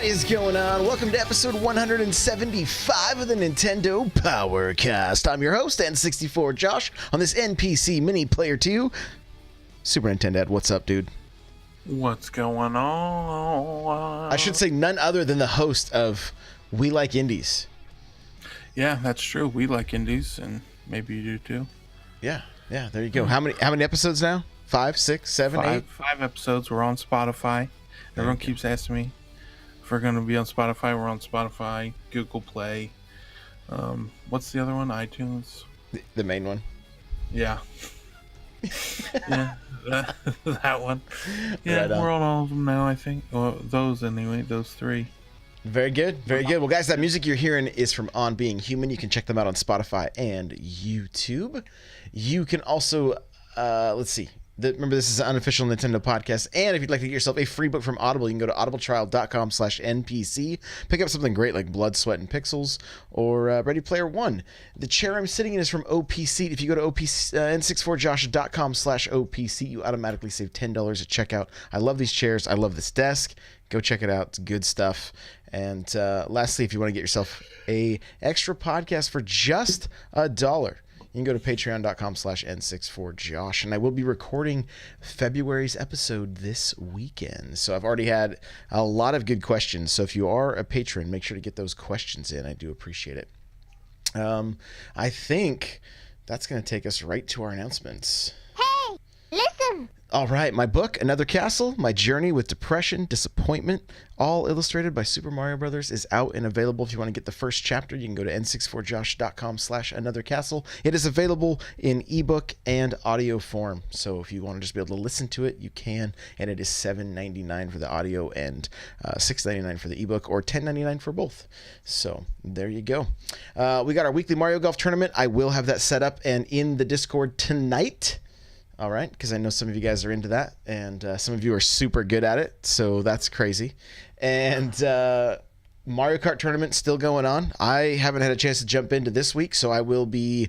is going on? Welcome to episode 175 of the Nintendo Powercast. I'm your host, N64 Josh, on this NPC Mini Player 2. Super Nintendo Ed, what's up, dude? What's going on? I should say none other than the host of We Like Indies. Yeah, that's true. We like indies, and maybe you do too. Yeah, there you go. How many episodes now? 5, 6, 7, 8? 5 episodes. We're on Spotify. Everyone keeps asking me if we're going to be on Spotify. We're on Spotify, Google Play. What's the other one? iTunes? The main one? Yeah. Yeah, that one. Yeah, Right on. we're on all of them now, I think. Well, those anyway, those 3. Very good, very good. Well, guys, that music you're hearing is from On Being Human. You can check them out on Spotify and YouTube. You can also, let's see. Remember, this is an unofficial Nintendo podcast. And if you'd like to get yourself a free book from Audible, you can go to audibletrial.com/NPC. Pick up something great like Blood, Sweat, and Pixels or Ready Player One. The chair I'm sitting in is from OPC. If you go to n64josh.com/OPC, you automatically save $10 at checkout. I love these chairs. I love this desk. Go check it out. It's good stuff. And lastly, if you want to get yourself a extra podcast for just $1, you can go to patreon.com/n64josh, and I will be recording February's episode this weekend. So I've already had a lot of good questions. So if you are a patron, make sure to get those questions in. I do appreciate it. I think that's going to take us right to our announcements. Hey, listen! All right, my book, Another Castle, My Journey with Depression, Disappointment, all illustrated by Super Mario Brothers, is out and available. If you want to get the first chapter, you can go to n64josh.com/anothercastle. It is available in ebook and audio form. So if you want to just be able to listen to it, you can. And it is $7.99 for the audio and $6.99 for the ebook, or $10.99 for both. So there you go. We got our weekly Mario Golf tournament. I will have that set up and in the Discord tonight. All right, because I know some of you guys are into that, and some of you are super good at it, so that's crazy. And Mario Kart tournament still going on. I haven't had a chance to jump into this week, so I will be,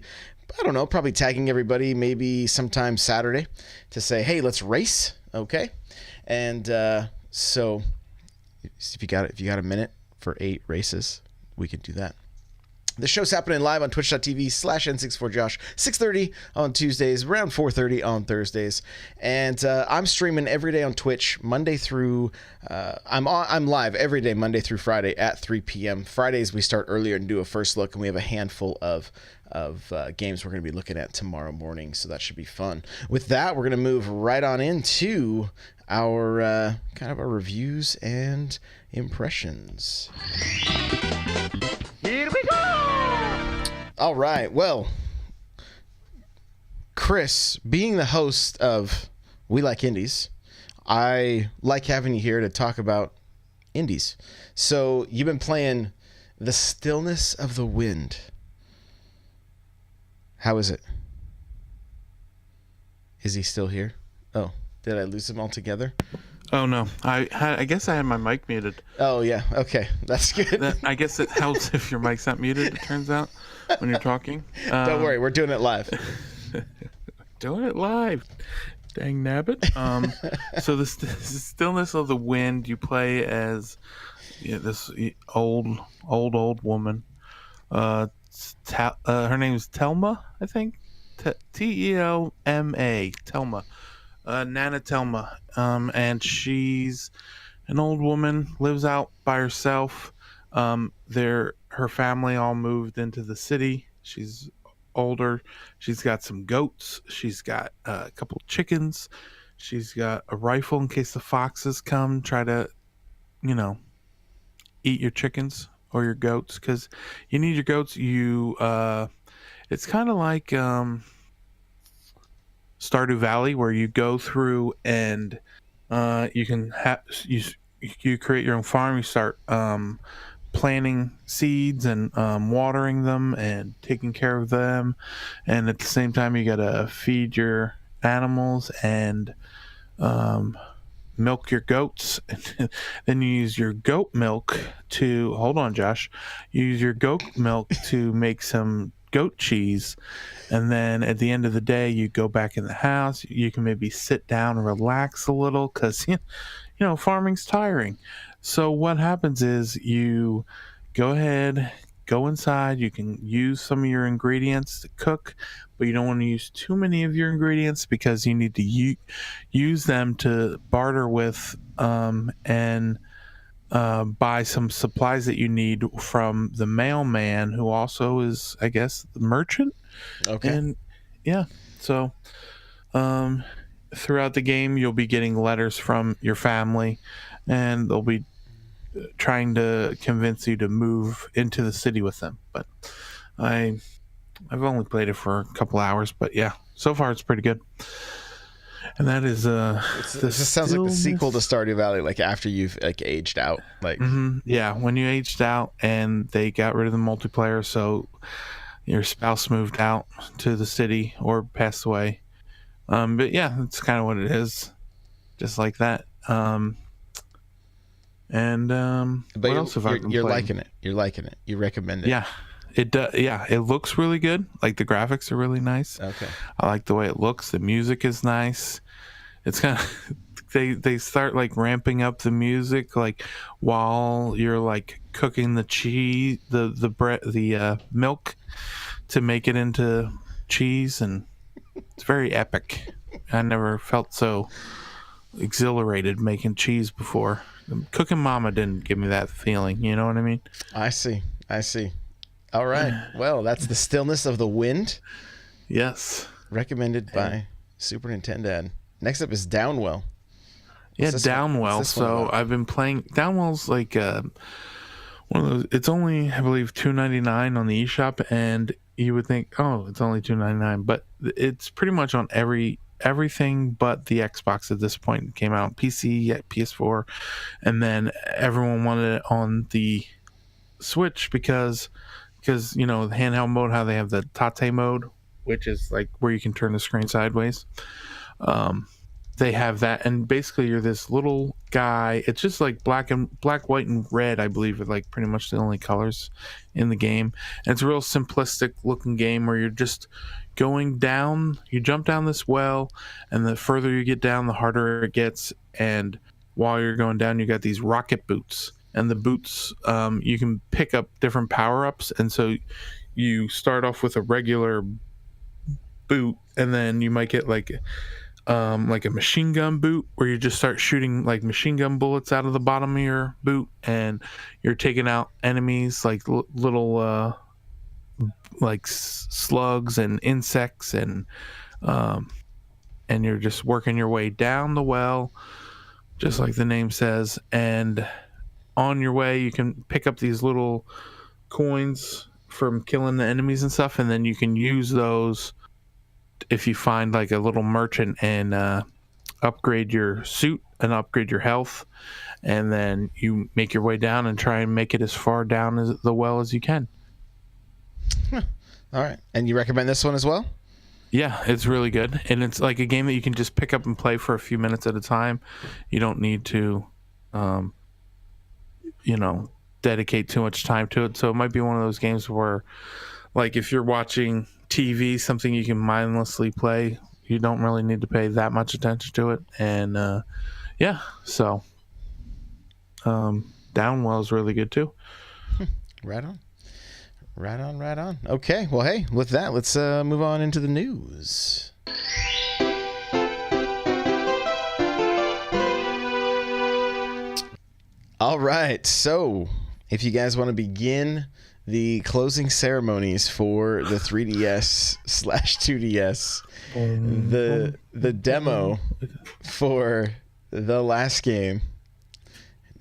I don't know, probably tagging everybody maybe sometime Saturday to say, hey, let's race, okay? And so if you got a minute for 8 races, we can do that. The show's happening live on twitch.tv/n64josh, 6:30 on Tuesdays, around 4:30 on Thursdays. And I'm streaming every day on Twitch, Monday through, I'm live every day, Monday through Friday at 3 p.m. Fridays, we start earlier and do a first look, and we have a handful of games we're going to be looking at tomorrow morning, so that should be fun. With that, we're going to move right on into our kind of our reviews and impressions. Here we go! All right. Well, Chris, being the host of We Like Indies, I like having you here to talk about indies. So you've been playing The Stillness of the Wind. How is it? Is he still here? Oh, did I lose him altogether? Oh, no. I guess I had my mic muted. Oh, yeah. Okay. That's good. I guess it helps if your mic's not muted, it turns out, when you're talking. Don't worry. We're doing it live. Doing it live. Dang nabbit. So the Stillness of the Wind, you play as this old woman. Her name is Telma, I think. Telma. Telma. Nana Telma. And she's an old woman, lives out by herself. Her family all moved into the city. She's older. She's got some goats. She's got a couple chickens. She's got a rifle in case the foxes come try to, eat your chickens or your goats, because you need your goats. It's kind of like Stardew Valley, where you go through and you can you create your own farm. You start planting seeds and watering them and taking care of them, and at the same time you gotta feed your animals and milk your goats. Then you use your goat milk to use your goat milk to make some goat cheese, and then at the end of the day you go back in the house. You can maybe sit down and relax a little, because farming's tiring. So what happens is you go ahead, go inside. You can use some of your ingredients to cook, but you don't want to use too many of your ingredients because you need to use them to barter with and buy some supplies that you need from the mailman, who also is, I guess, the merchant. Okay. And yeah, so throughout the game, you'll be getting letters from your family, and they'll be trying to convince you to move into the city with them. But I've only played it for a couple hours, but yeah, so far it's pretty good. And that is this sounds like the sequel to Stardew Valley, like after you've like aged out. Like yeah, when you aged out and they got rid of the multiplayer, so your spouse moved out to the city or passed away. But yeah, that's kind of what it is, just like that. but what else have I been you're playing? liking it. You're liking it. You recommend it. Yeah, it does. Yeah, it looks really good. Like the graphics are really nice. Okay. I like the way it looks. The music is nice. It's kind of they start like ramping up the music like while you're like cooking the cheese, the bread, the milk to make it into cheese, and it's very epic. I never felt so exhilarated making cheese before. Cooking Mama didn't give me that feeling. You know what I mean? I see. All right. Well, that's The Stillness of the Wind, Yes. recommended by Super Nintendo. Next up is Downwell. Yeah, What's this one? Downwell. What's this one So about? I've been playing Downwell's like one of those. It's only, I believe, $2.99 on the eShop, and you would think, oh, it's only $2.99, but it's pretty much on everything but the Xbox at this point. It came out on PC, PS4, and then everyone wanted it on the Switch because the handheld mode, how they have the Tate mode, which is like where you can turn the screen sideways. They have that, and basically you're this little guy. It's just like black, white, and red, I believe, are like pretty much the only colors in the game. And it's a real simplistic looking game where you're just going down. You jump down this well, and the further you get down, the harder it gets. And while you're going down, you got these rocket boots, and the boots you can pick up different power ups. And so you start off with a regular boot, and then you might get like a machine gun boot where you just start shooting like machine gun bullets out of the bottom of your boot, and you're taking out enemies like little like slugs and insects, and you're just working your way down the well, just like the name says. And on your way, you can pick up these little coins from killing the enemies and stuff, and then you can use those if you find like a little merchant and upgrade your suit and upgrade your health, and then you make your way down and try and make it as far down as the well as you can. All right. And you recommend this one as well? Yeah, it's really good, and it's like a game that you can just pick up and play for a few minutes at a time. You don't need to dedicate too much time to it. So it might be one of those games where, like, if you're watching TV, something you can mindlessly play, you don't really need to pay that much attention to it. And so Downwell is really good too. Right on. Okay, well, hey, with that, let's move on into the news. All right, so if you guys want to begin the closing ceremonies for the 3DS/2DS, the demo for the last game.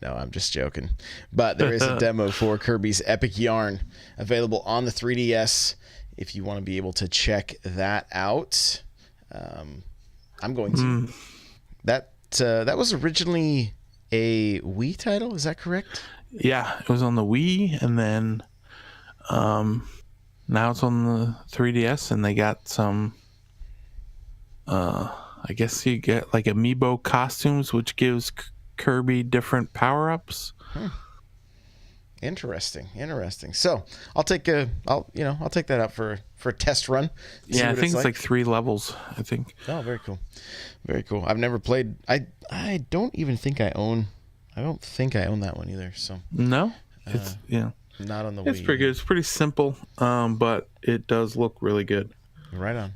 No, I'm just joking. But there is a demo for Kirby's Epic Yarn available on the 3DS if you want to be able to check that out. I'm going to. That was originally a Wii title, is that correct? Yeah, it was on the Wii, and then now it's on the 3DS, and they got some I guess you get like amiibo costumes, which gives Kirby different power-ups. Interesting. So I'll take that out for a test run. Yeah, I think it's like 3 levels, I think. Oh, very cool. I've never played. I don't even think I own I don't think I own that one either. So No, it's not on the It's Wii. pretty good. It's pretty simple, but it does look really good. Right on.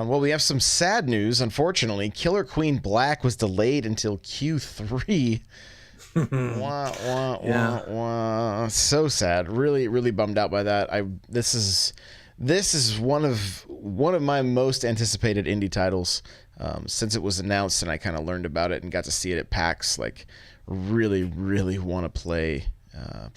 Well, we have some sad news. Unfortunately, Killer Queen Black was delayed until Q3. Wah, wah, wah, wah. So sad. Really, really bummed out by that. This is one of my most anticipated indie titles since it was announced, and I kind of learned about it and got to see it at PAX. Like, really, really want to play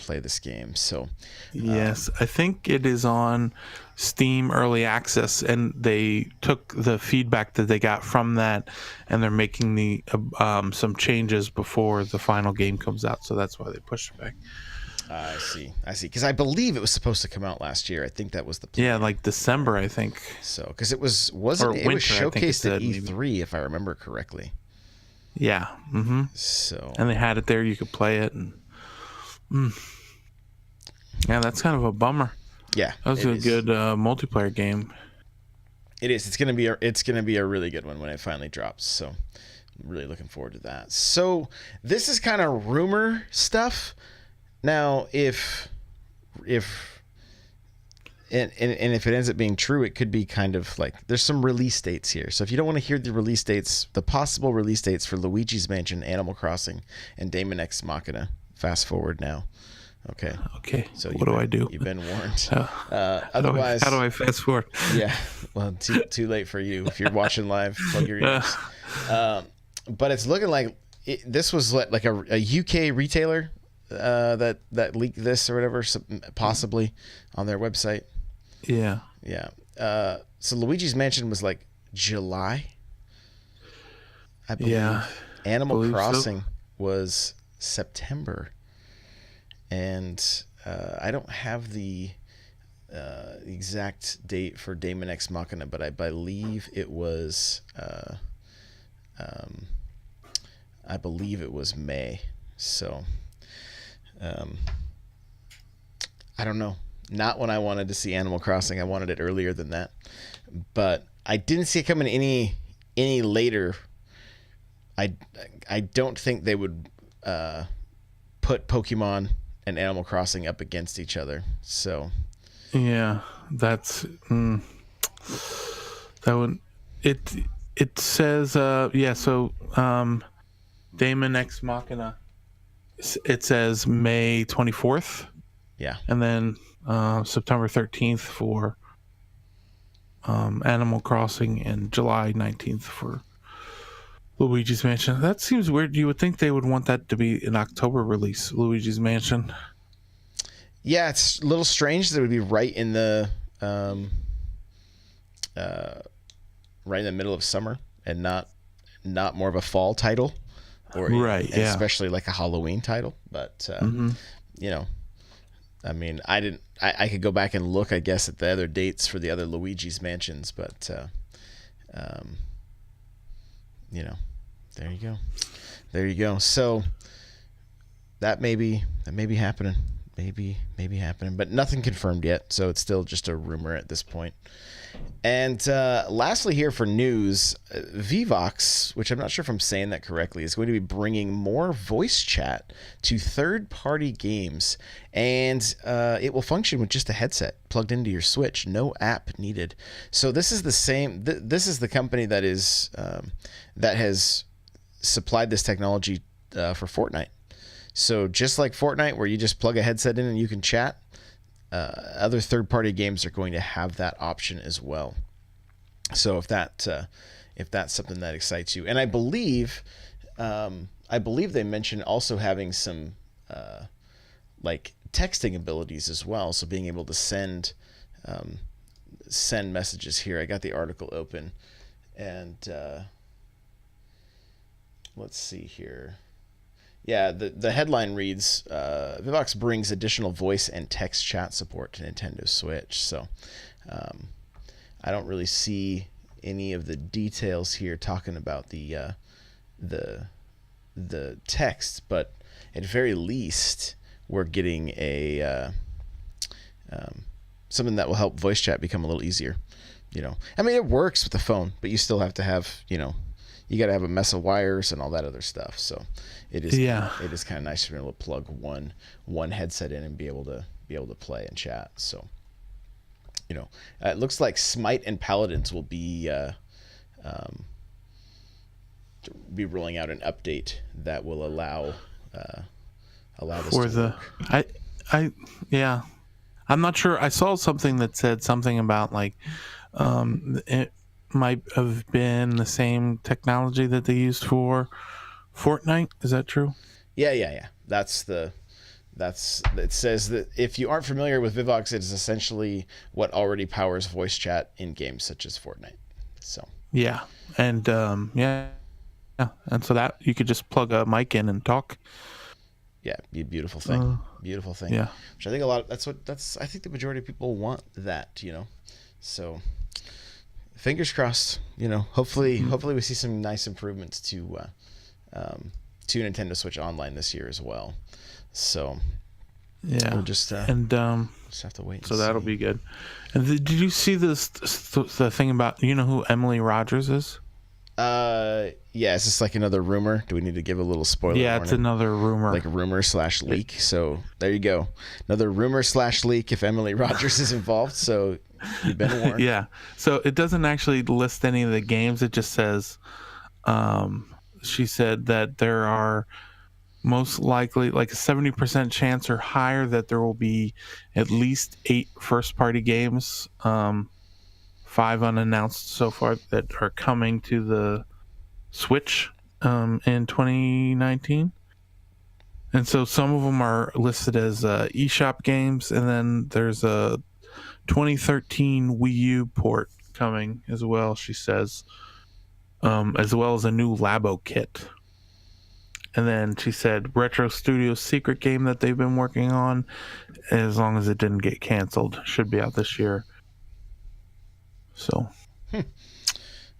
this game. So yes, I think it is on Steam Early Access, and they took the feedback that they got from that, and they're making the some changes before the final game comes out. So that's why they pushed it back. I see. Because I believe it was supposed to come out last year. I think that was the plan. Yeah, like December, I think. So because it was showcased at E3, if I remember correctly. Yeah. Mm-hmm. So and they had it there. You could play it, and yeah, that's kind of a bummer. Yeah, that was a good multiplayer game. It is. It's gonna be a really good one when it finally drops. So I'm really looking forward to that. So this is kind of rumor stuff. Now, if if it ends up being true, it could be kind of like there's some release dates here. So if you don't want to hear the possible release dates for Luigi's Mansion, Animal Crossing, and Daemon X Machina, fast forward now. Okay. So what do I do? You've been warned. Otherwise, how do I fast forward? Yeah. Well, too late for you. If you're watching live, plug your ears. But it's looking like this was like a UK retailer that leaked this or whatever, possibly on their website. Yeah. So Luigi's Mansion was like July, I believe. Yeah. Animal Crossing was September. And I don't have the exact date for Daemon X Machina, but I believe it was May. So I don't know. Not when I wanted to see Animal Crossing. I wanted it earlier than that, but I didn't see it coming any later. I don't think they would put Pokemon and Animal Crossing up against each other. So yeah, that's that one. It says so Daemon X Machina, it says May 24th. Yeah. And then September 13th for Animal Crossing, and July 19th for Luigi's Mansion. That seems weird. You would think they would want that to be an October release, Luigi's Mansion. Yeah, it's a little strange that it would be right in the middle of summer and not more of a fall title, or especially like a Halloween title. But you know, I mean, I could go back and look, I guess, at the other dates for the other Luigi's Mansions, but you know, there you go. So that may be happening. Maybe happening, but nothing confirmed yet, so it's still just a rumor at this point. And lastly here for news, Vivox, which I'm not sure if I'm saying that correctly, is going to be bringing more voice chat to third-party games, and it will function with just a headset plugged into your Switch, no app needed. So this is the same. This is the company that has supplied this technology for Fortnite. So just like Fortnite, where you just plug a headset in and you can chat, other third-party games are going to have that option as well. So if that's something that excites you, and I believe they mentioned also having some like texting abilities as well. So being able to send messages here. I got the article open, and let's see here. Yeah, the headline reads, Vivox brings additional voice and text chat support to Nintendo Switch. So I don't really see any of the details here talking about the text, but at very least we're getting a something that will help voice chat become a little easier. You know, I mean, it works with the phone, but you still have to have, you got to have a mess of wires and all that other stuff. So it is kind of nice to be able to plug one headset in and be able to play and chat. So it looks like Smite and Paladins will be rolling out an update that will allow this for to work. I'm not sure. I saw something that said something about like it might have been the same technology that they used for Fortnite. Is that true? Yeah. It says that if you aren't familiar with Vivox, it is essentially what already powers voice chat in games such as Fortnite. So yeah, and and so that you could just plug a mic in and talk. Yeah, be a beautiful thing. Beautiful thing. Yeah. Which I think I think the majority of people want that, So fingers crossed, hopefully we see some nice improvements to Nintendo Switch Online this year as well. So yeah, we'll just have to wait. So that'll be good. And did you see the thing about who Emily Rogers is? Yeah, is this like another rumor? Do we need to give a little spoiler? Yeah, it's another rumor. Like a rumor/leak. So there you go. Another rumor/leak if Emily Rogers is involved. So you've been warned. Yeah. So it doesn't actually list any of the games. It just says, she said that there are most likely like a 70% chance or higher that there will be at least 8 first-party games, 5 unannounced so far that are coming to the Switch in 2019. And so some of them are listed as eShop games, and then there's a 2013 Wii U port coming as well, she says, as well as a new Labo kit. And then she said Retro Studios' secret game that they've been working on, as long as it didn't get canceled, should be out this year. So.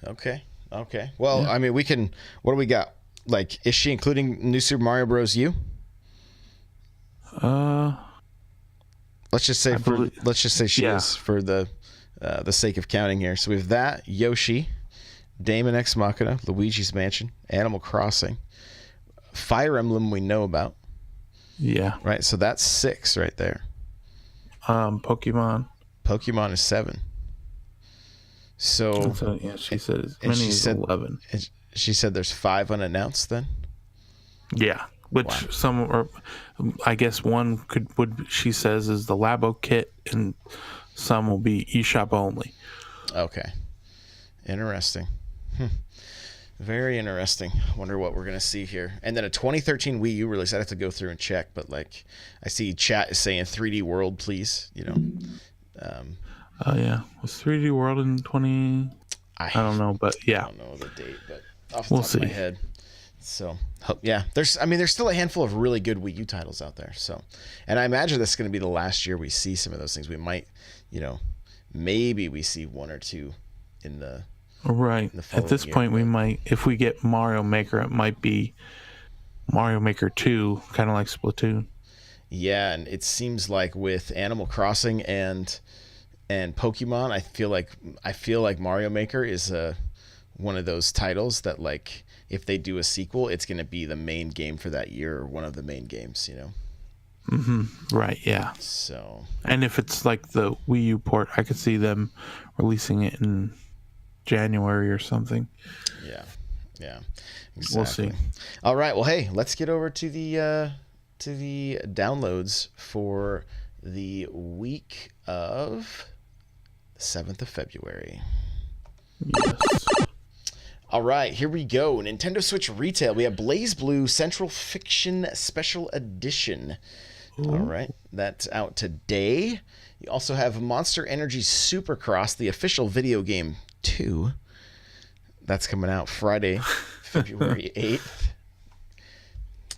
Okay. Well, yeah. I mean, we can. What do we got? Like, is she including New Super Mario Bros. U? Let's just say she is for the sake of counting here. So we have that Yoshi, Daemon X Machina, Luigi's Mansion, Animal Crossing, Fire Emblem we know about. Yeah. Right. So that's 6 right there. Pokemon is 7. So yeah, she said as many as 11. She said there's 5 unannounced then? Yeah. Which some are, I guess one she says is the Labo kit, and some will be eShop only. Okay. Interesting. Very interesting. Wonder what we're gonna see here. And then a 2013 Wii U release. I'd have to go through and check, but like I see chat is saying 3D World, please. Yeah. Was 3D World in 20? I don't know, but yeah. I don't know the date, but off the top of my head. So yeah, there's still a handful of really good Wii U titles out there. So, and I imagine this is going to be the last year we see some of those things. We might, maybe we see 1 or 2 in the right. At this point, we might, if we get Mario Maker, it might be Mario Maker 2, kind of like Splatoon. Yeah, and it seems like with Animal Crossing and Pokemon, I feel like Mario Maker is one of those titles that like if they do a sequel, it's going to be the main game for that year or one of the main games, Mm-hmm. Right. Yeah. So. And if it's like the Wii U port, I could see them releasing it in January or something. Yeah. Exactly. We'll see. All right. Well, hey, let's get over to the downloads for the week of the 7th of February. Yes. All right, here we go. Nintendo Switch Retail. We have Blaze Blue Central Fiction Special Edition. Ooh. All right, that's out today. You also have Monster Energy Supercross, the official video game 2. That's coming out Friday, February 8th.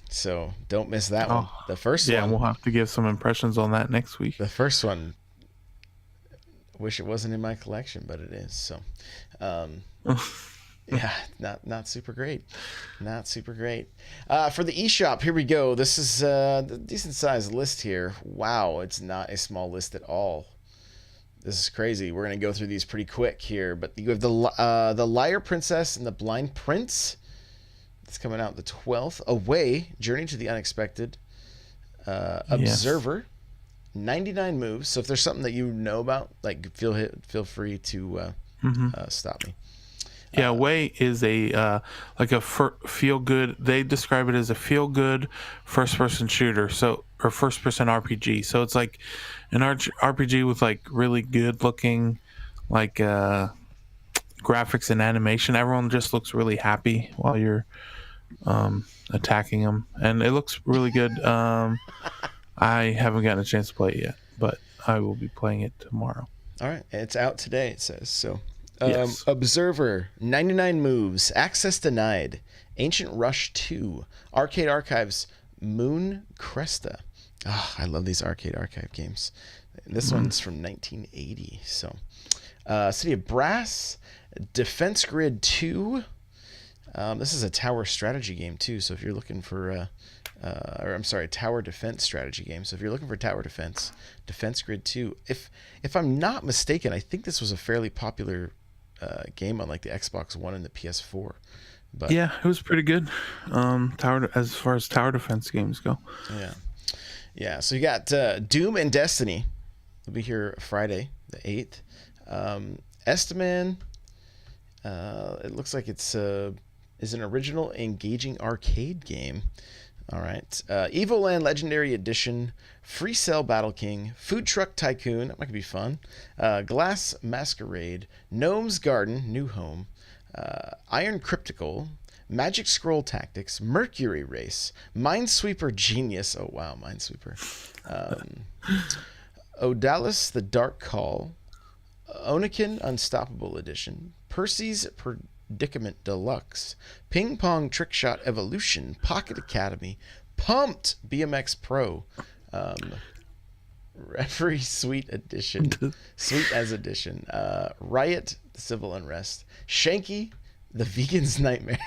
So don't miss that one. The first one. Yeah, we'll have to give some impressions on that next week. The first one, wish it wasn't in my collection, but it is. So, yeah, not super great. Not super great. For the eShop, here we go. This is a decent sized list here. Wow, it's not a small list at all. This is crazy. We're gonna go through these pretty quick here, but you have the Liar Princess and the Blind Prince. It's coming out the 12th. Away, Journey to the Unexpected. Observer, 99 moves. So if there's something that you know about, like feel free to stop me. Yeah, Way is a feel good. They describe it as a feel good first person shooter, or first person RPG. So it's like an RPG with like really good looking like graphics and animation. Everyone just looks really happy while you're attacking them, and it looks really good. I haven't gotten a chance to play it yet, but I will be playing it tomorrow. All right, it's out today, it says. So Yes. Observer, 99 moves, access denied, Ancient Rush 2, Arcade Archives, Moon Cresta. I love these Arcade Archive games. This one's from 1980. So City of Brass, Defense Grid 2. This is a tower strategy game too. So if you're looking for tower defense strategy game. So if you're looking for tower defense, Defense Grid 2. If I'm not mistaken, I think this was a fairly popular game on like the Xbox One and the PS4. But yeah, it was pretty good. As far as tower defense games go. Yeah. So you got Doom and Destiny. Will be here Friday the 8th. Estiman. It looks like it's is an original engaging arcade game. All right. Evoland Legendary Edition, Free Cell Battle King, Food Truck Tycoon, that might be fun. Glass Masquerade, Gnome's Garden, New Home, Iron Cryptical, Magic Scroll Tactics, Mercury Race, Minesweeper Genius. Oh, wow, Minesweeper. Odalis The Dark Call, Onikin Unstoppable Edition, Percy's Predicament Deluxe, Ping Pong Trick Shot Evolution, Pocket Academy, Pumped BMX Pro, Referee Suite Edition, Sweet as Edition, Riot The Civil Unrest, Shanky The Vegan's Nightmare,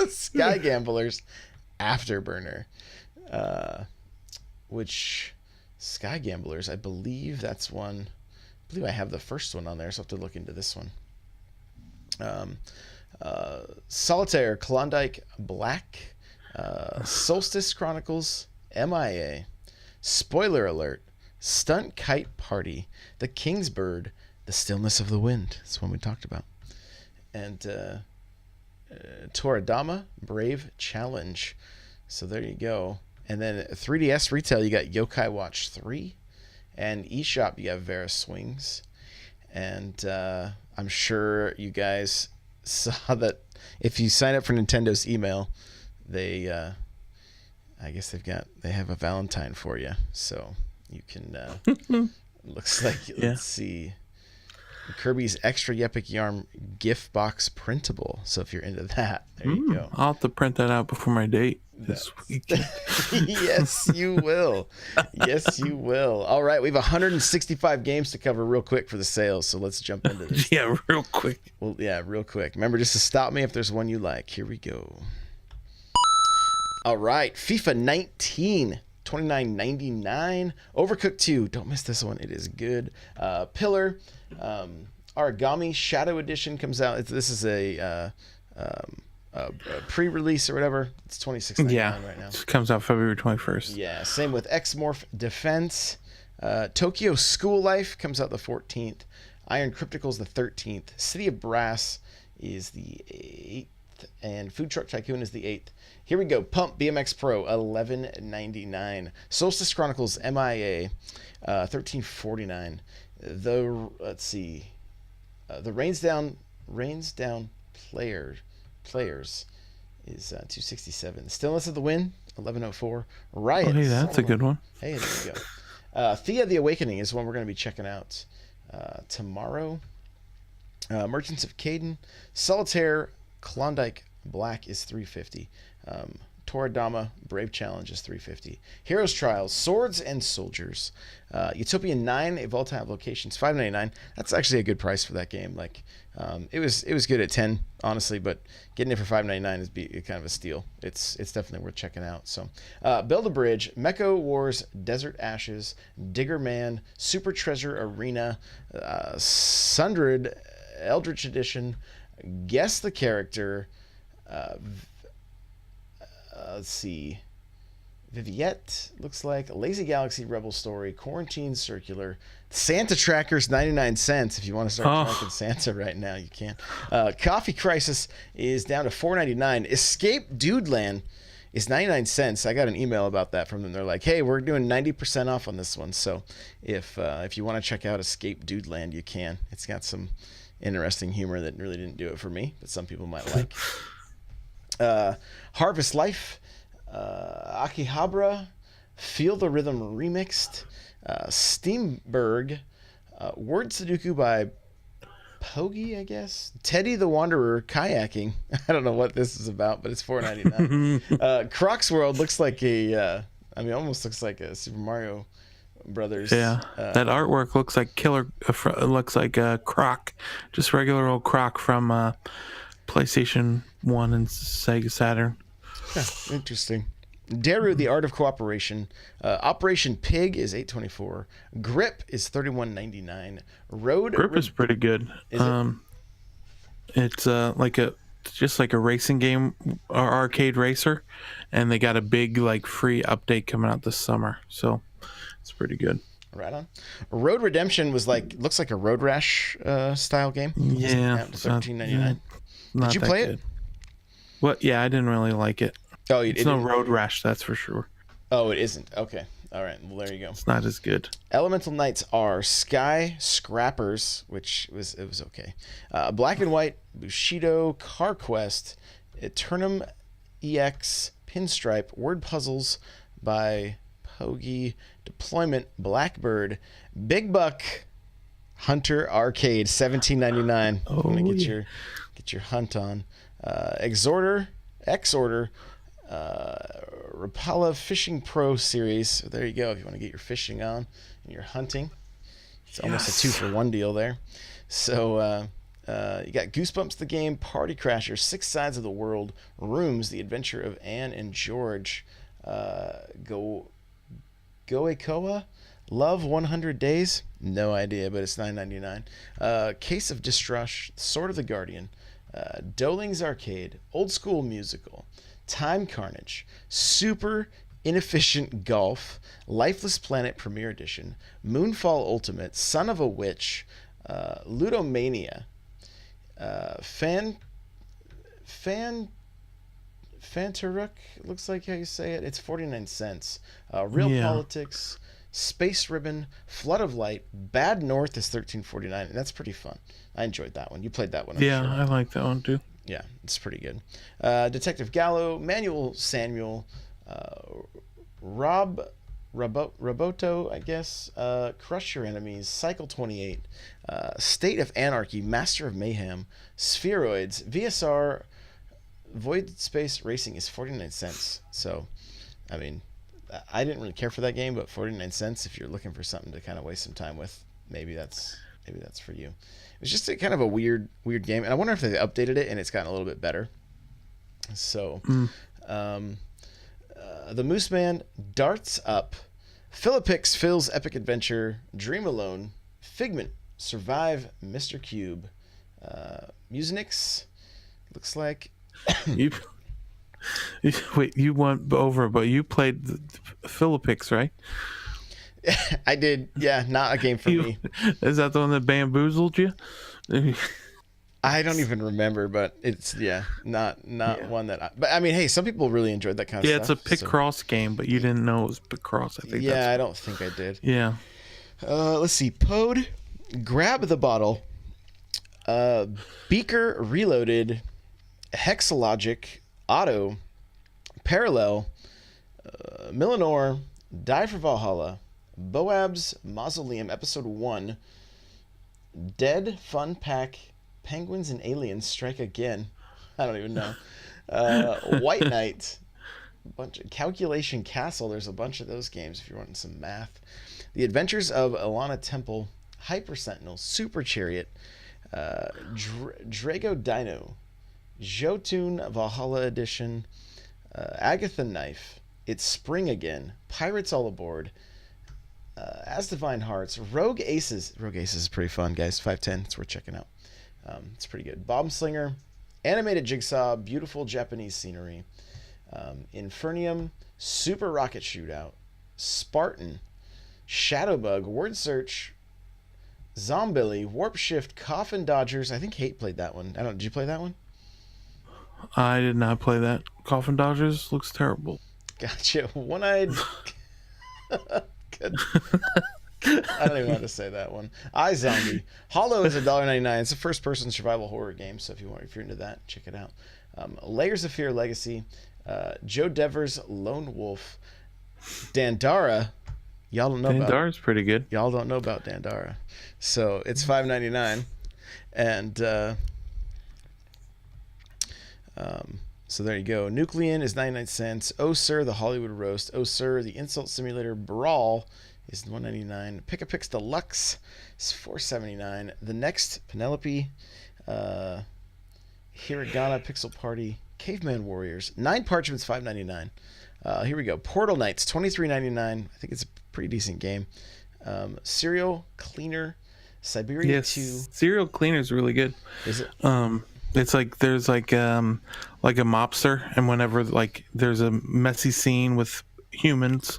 Sky Gamblers, Afterburner, which Sky Gamblers, I believe that's one. I believe I have the first one on there, so I have to look into this one. Solitaire, Klondike Black, Solstice Chronicles, MIA, Spoiler Alert, Stunt Kite Party, The King's Bird, The Stillness of the Wind. That's one we talked about. And Toradama, Brave Challenge. So there you go. And then 3DS retail, you got Yokai Watch 3. And eShop, you got Vera Swings. And I'm sure you guys saw that if you sign up for Nintendo's email, they I guess they have a Valentine for you, so you can looks like let's see, Kirby's Extra Epic Yarn gift box printable. So if you're into that, there you go. I'll have to print that out before my date this weekend. Yes, you will. Yes, you will. All right, we have 165 games to cover real quick for the sales, so let's jump into this. Yeah, real quick. Well, yeah, real quick. Remember just to stop me if there's one you like. Here we go. All right, FIFA 19, $29.99. Overcooked 2, don't miss this one. It is good. Pillar, Origami Shadow Edition comes out. This is a pre-release or whatever. It's $26.99 right now. It comes out February 21st. Yeah, same with X-Morph Defense. Tokyo School Life comes out the 14th. Iron Cryptical's the 13th. City of Brass is the 8th. And Food Truck Tycoon is the 8th. Here we go. Pump BMX Pro, $11.99. Solstice Chronicles MIA, $13.49. Let's see. The Rains Down Players is $2.67. The Stillness of the Wind, $11.04. Riot. Oh, hey, that's a good one. Hey, there you go. Thea the Awakening is one we're going to be checking out tomorrow. Merchants of Caden. Solitaire Klondike Black is $3.50. Toradama Brave Challenge is $3.50. Heroes Trials Swords and Soldiers. Utopian 9 A Volatile Locations $5.99. That's actually a good price for that game. Like it was good at 10 honestly, but getting it for $5.99 is kind of a steal. It's definitely worth checking out. So Build a Bridge, Mecha Wars, Desert Ashes, Digger Man, Super Treasure Arena, Sundred Eldritch Edition, Guess the Character. Let's see. Viviette looks like Lazy Galaxy Rebel Story, Quarantine Circular, Santa Trackers 99 cents. If you want to start tracking Santa right now, you can. Coffee Crisis is down to $4.99. Escape Dudeland is 99 cents. I got an email about that from them. They're like, hey, we're doing 90% off on this one. So if you want to check out Escape Dudeland, you can. It's got some interesting humor that really didn't do it for me, but some people might like. Harvest Life, Akihabara, Feel the Rhythm Remixed, Steamberg, Word Sudoku by Pogi, I guess. Teddy the Wanderer Kayaking. I don't know what this is about, but it's $4.99. Croc's World looks like almost looks like a Super Mario Brothers. Yeah, that artwork looks like looks like a Croc, just regular old Croc from PlayStation 1 and Sega Saturn. Huh, interesting. Daru, The Art of Cooperation. Operation Pig is $8.24. Grip is $31.99. Grip is pretty good. Is it? It's just like a racing game or arcade racer, and they got a big free update coming out this summer, so it's pretty good. Right on. Road Redemption was looks like a Road Rash style game. Yeah, $13.99. Did you play it? What? Yeah, I didn't really like it. Oh, it's no Road Rash, that's for sure. Oh, it isn't. Okay. All right. Well, there you go. It's not as good. Elemental Knights are Sky Scrappers, which was okay. Black and White, Bushido, Car Quest, Eternum EX, Pinstripe, Word Puzzles by Pogi, Deployment, Blackbird, Big Buck, Hunter Arcade, $17.99. Oh, I'm gonna get your hunt on. Exorder, Rapala Fishing Pro Series. So there you go. If you want to get your fishing on and your hunting, it's almost a 2-for-1 deal there. So you got Goosebumps the Game, Party Crashers, Six Sides of the World, Rooms, The Adventure of Anne and George, Goekoa, Love 100 Days. No idea, but it's $9.99. Case of Distrust, Sword of the Guardian, Doling's Arcade, Old School Musical, Time Carnage, Super Inefficient Golf, Lifeless Planet Premiere Edition, Moonfall Ultimate, Son of a Witch, Ludomania, Fantaruk, looks like how you say it. It's 49 cents. Real Politics, Space Ribbon, Flood of Light, Bad North is $13.49, and that's pretty fun. I enjoyed that one. You played that one, I'm sure. I like that one too. Yeah, it's pretty good. Detective Gallo, Manuel Samuel, Roboto, I guess, Crush Your Enemies, Cycle 28, State of Anarchy, Master of Mayhem, Spheroids, VSR, Void Space Racing is 49 cents. So, I mean, I didn't really care for that game, but 49 cents if you're looking for something to kind of waste some time with, maybe that's for you. It was just a kind of a weird game, and I wonder if they updated it and it's gotten a little bit better. So, The Moose Man, Darts Up, Philippix, Phil's Epic Adventure, Dream Alone, Figment, Survive, Mr. Cube, Musinix, looks like. Wait, you went over, but you played Philippix, right? I did, yeah. Not a game for me. Is that the one that bamboozled you? I don't even remember, but it's not one that. But I mean, hey, some people really enjoyed that kind of stuff. Yeah, it's a Picross game, but you didn't know it was Picross. I think. Yeah, I don't think I did. Yeah. Let's see. Pod, Grab the Bottle, Beaker Reloaded, Hexalogic, Auto, Parallel, Millenor, Die for Valhalla, Boab's Mausoleum Episode 1, Dead Fun Pack, Penguins and Aliens Strike Again. I don't even know. White Knight, bunch of Calculation Castle. There's a bunch of those games if you're wanting some math. The Adventures of Alana Temple, Hyper Sentinel, Super Chariot, Drago Dino, Jotun Valhalla Edition, Agatha Knife, It's Spring Again, Pirates All Aboard, As Divine Hearts, Rogue Aces. Rogue Aces is pretty fun, guys. 510. It's worth checking out. It's pretty good. Bomb Slinger, Animated Jigsaw, beautiful Japanese scenery, Infernium, Super Rocket Shootout, Spartan, Shadowbug, Word Search, Zombilly, Warp Shift, Coffin Dodgers. I think Hate played that one. Did you play that one? I did not play that. Coffin Dodgers looks terrible. Gotcha. One-eyed. Good. I don't even want to say that one. iZombie. Hollow is $1.99. It's a first-person survival horror game, so if you're into that, check it out. Layers of Fear Legacy, Joe Devers Lone Wolf, Dandara. Y'all don't know about Dandara's pretty good. Y'all don't know about Dandara, so it's $5.99, and so there you go. Nuclean is 99 cents. Oh Sir, the Hollywood Roast. Oh Sir, the Insult Simulator Brawl is $1.99. Pick-a-Pix Deluxe is $4.79. The Next Penelope, Hiragana Pixel Party, Caveman Warriors, 9 Parchments, $5.99. Here we go. Portal Knights, $23.99. I think it's a pretty decent game. Serial Cleaner, Siberia 2. Serial Cleaner is really good. Is it? It's like there's like a mobster, and whenever like there's a messy scene with humans,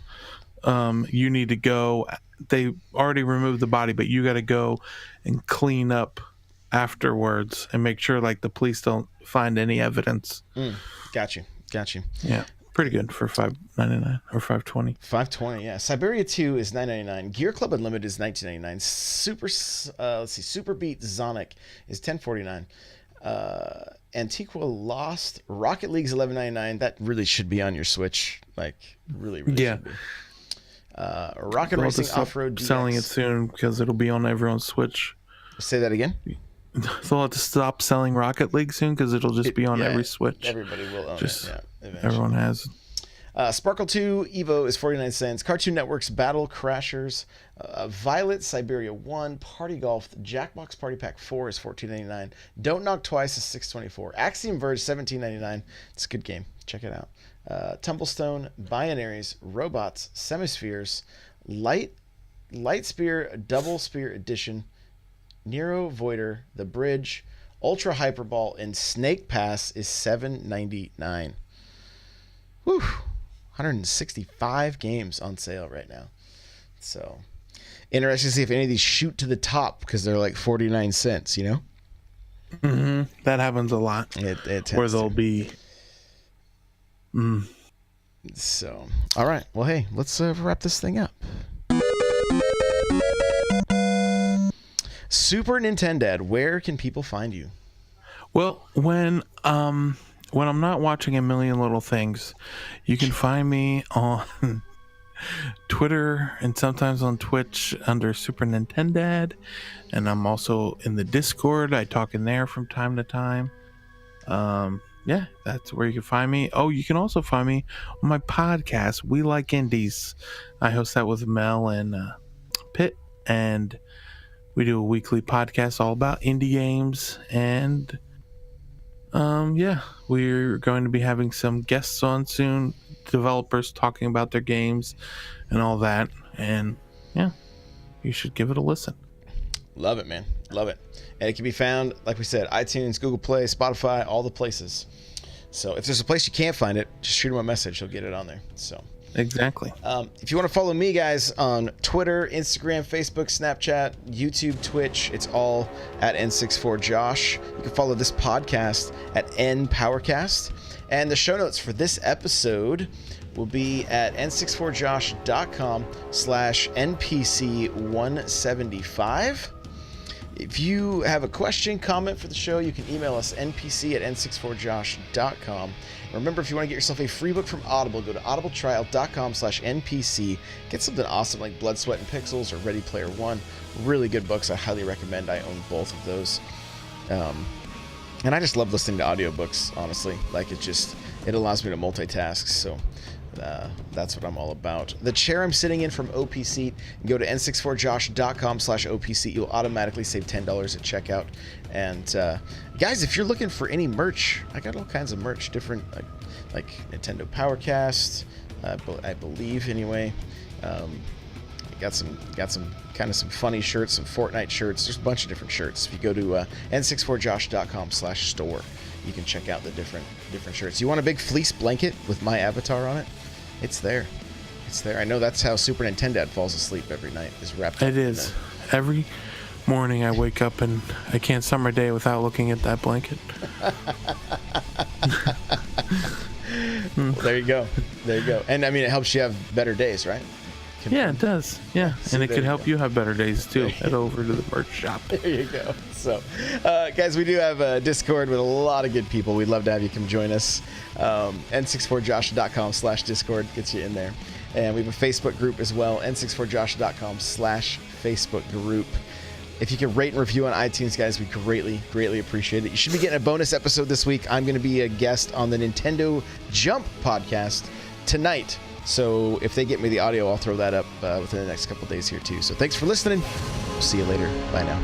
you need to go. They already removed the body, but you got to go and clean up afterwards and make sure like the police don't find any evidence. Got you. Yeah, pretty good for $5.99 or $5.20. $5.20, yeah. Siberia 2 is $9.99. Gear Club Unlimited is $19.99. Super Beat Zonic is $10.49. Antiqua Lost, Rocket League's $11.99. That really should be on your Switch. Like, really should be. Rocket Racing Off-Road DX. Selling it soon because it'll be on everyone's Switch. Say that again? They'll have to stop selling Rocket League soon because it'll just be on every Switch. Everybody will own it. Yeah, everyone has. Sparkle 2 Evo is 49 cents. Cartoon Network's Battle Crashers, Violet Siberia 1, Party Golf, Jackbox Party Pack 4 is $14.99. Don't Knock Twice is $6.24. Axiom Verge $17.99. It's a good game. Check it out. Tumblestone, Binaries, Robots, Semispheres, Light Spear Double Spear Edition, Nero Voider, The Bridge, Ultra Hyperball, and Snake Pass is $7.99. Whew. 165 games on sale right now. So interesting to see if any of these shoot to the top because they're like 49 cents, you know? Mm-hmm. That happens a lot. It where they'll be. So, all right. Well, hey, let's wrap this thing up. Super Nintendo, where can people find you? Well, when I'm not watching A Million Little Things, you can find me on Twitter and sometimes on Twitch under Super Nintendo, and I'm also in the Discord. I talk in there from time to time. Yeah, that's where you can find me. Oh, you can also find me on my podcast, We Like Indies. I host that with Mel and Pitt, and we do a weekly podcast all about indie games. And yeah, we're going to be having some guests on soon, developers talking about their games and all that. And yeah, you should give it a listen. Love it, man. Love it. And it can be found, like we said, iTunes, Google Play, Spotify, all the places. So if there's a place you can't find it, just shoot him a message. He'll get it on there. So exactly. If you want to follow me, guys, on Twitter, Instagram, Facebook, Snapchat, YouTube, Twitch, it's all at N64Josh. You can follow this podcast at NPowercast. And the show notes for this episode will be at n64josh.com/NPC175. If you have a question, comment for the show, you can email us npc@n64josh.com. Remember, if you want to get yourself a free book from Audible, go to audibletrial.com/NPC. Get something awesome like Blood, Sweat, and Pixels or Ready Player One. Really good books. I highly recommend. I own both of those. And I just love listening to audiobooks, honestly. Like, it allows me to multitask. So That's what I'm all about. The chair I'm sitting in from OP Seat, go to n64josh.com/OP Seat. You'll automatically save $10 at checkout. And guys, if you're looking for any merch, I got all kinds of merch, different like Nintendo Powercast, I believe anyway. Got some kind of some funny shirts, some Fortnite shirts. There's a bunch of different shirts. If you go to n64josh.com/store, you can check out the different shirts. You want a big fleece blanket with my avatar on it? It's there. It's there. I know that's how Super Nintendo falls asleep every night, is wrapped up. It is. Every morning I wake up and I can't start my day without looking at that blanket. Well, there you go. There you go. And I mean, it helps you have better days, right? Yeah, it does. Yeah, So and it there could you help go. you have better days too. Head over to the merch shop. There you go. So, guys, we do have a Discord with a lot of good people. We'd love to have you come join us. n64josh.com/Discord gets you in there. And we have a Facebook group as well, n64josh.com/Facebook group. If you can rate and review on iTunes, guys, we greatly, greatly appreciate it. You should be getting a bonus episode this week. I'm going to be a guest on the Nintendo Jump podcast tonight. So if they get me the audio, I'll throw that up within the next couple days here too. So thanks for listening. We'll see you later. Bye now.